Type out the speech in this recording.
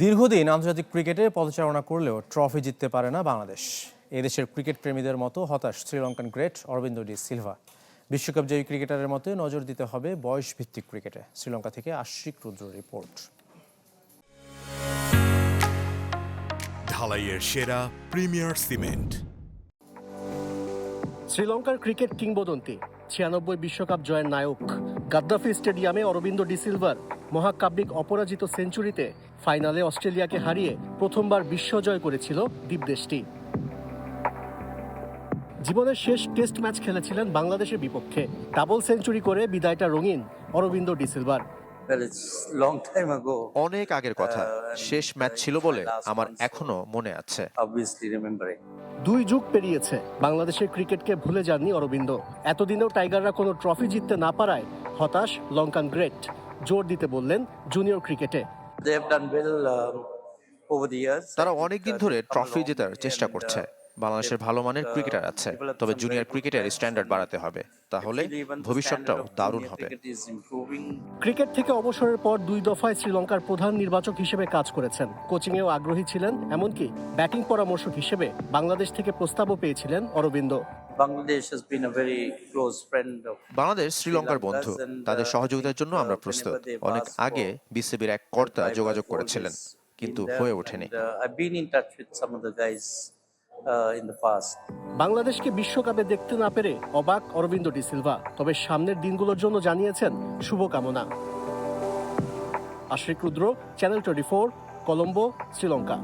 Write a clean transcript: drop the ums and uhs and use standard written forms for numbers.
দীর্ঘদিন আন্তর্জাতিক ক্রিকেটে পদচারণা করলেও ট্রফি জিততে পারে না বাংলাদেশ। এদেশের ক্রিকেট প্রেমীদের মতো হতাশ শ্রীলঙ্কান গ্রেট অরবিন্দ ডি সিলভা। বিশ্বকাপ জয়ী ক্রিকেটারের মতো নজর দিতে হবে বয়সভিত্তিক ক্রিকেটে। শ্রীলঙ্কা থেকে আশিক রুদ্র রিপোর্ট। ঢালাইয়ের সেরা প্রিমিয়ার সিমেন্ট। শ্রীলঙ্কার ক্রিকেট কিংবদন্তি 96 বিশ্বকাপ জয়ের নায়ক গাদ্দাফি স্টেডিয়ামে অরবিন্দ ডি সিলভার মহাকাব্যিক অপরাজিত সেঞ্চুরিতে ফাইনালে অস্ট্রেলিয়াকে হারিয়ে প্রথমবার বিশ্বজয় করেছিল দ্বীপদেশটি। জীবনের শেষ টেস্ট ম্যাচ খেলেছিলেন বাংলাদেশের বিপক্ষে। ডাবল সেঞ্চুরি করে বিদায়টা রঙিন অরবিন্দ ডি সিলভার। অনেক আগের কথা, শেষ ম্যাচ ছিল বলে আমার এখনো মনে আছে। 2 যুগ পেরিয়েছে, বাংলাদেশের ক্রিকেটকে ভুলে যাননি অরবিন্দ। এতদিনেও টাইগাররা কোনো ট্রফি জিততে না পারায় হতাশ লঙ্কান গ্রেট। জোর দিতে বললেন জুনিয়র ক্রিকেটে। তারা অনেকদিন ধরে ট্রফি জেতার চেষ্টা করছে। বাংলাদেশের ভালো মানের ক্রিকেটার আছে, তবে জুনিয়র ক্রিকেটের স্ট্যান্ডার্ড বাড়াতে হবে, তাহলে ভবিষ্যৎটাও দারুণ হবে। ক্রিকেট থেকে অবসরের পর 2 দফায় শ্রীলঙ্কার প্রধান নির্বাচক হিসেবে কাজ করেছেন। কোচিংয়েও আগ্রহী ছিলেন, এমনকি ব্যাটিং পরামর্শক হিসেবে বাংলাদেশ থেকে প্রস্তাবও পেয়েছিলেন অরবিন্দ। বাংলাদেশ শ্রীলঙ্কার বন্ধু, তাদের সহযোগিতার জন্য আমরা প্রস্তুত। অনেক আগে বিসিবির এক কর্তা যোগাযোগ করেছিলেন, কিন্তু হয়ে ওঠেনি। বাংলাদেশকে বিশ্বকাপে দেখতে না পেরে অবাক অরবিন্দ ডি সিলভা, তবে সামনের দিনগুলোর জন্য জানিয়েছেন শুভকামনা। আশিক রুদ্র, চ্যানেল 24, কলম্বো, শ্রীলঙ্কা।